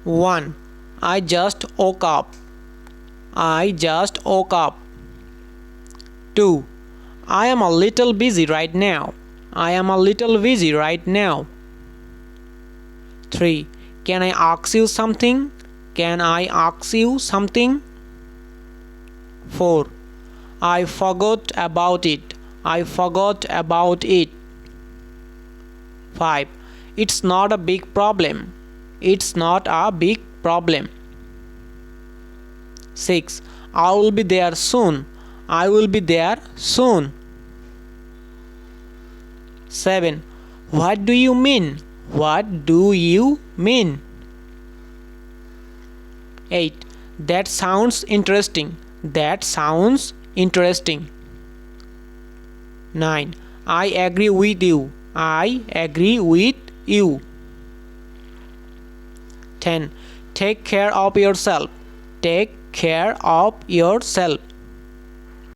1. I just woke up. I just woke up. 2. I am a little busy right now. I am a little busy right now. 3. Can I ask you something? Can I ask you something? 4. I forgot about it. I forgot about it. 5. It's not a big problem. It's not a big problem. 6. I will be there soon. I will be there soon. 7. What do you mean? What do you mean? 8. That sounds interesting. That sounds interesting. 9. I agree with you. I agree with you. 10. Take care of yourself. Take care of yourself.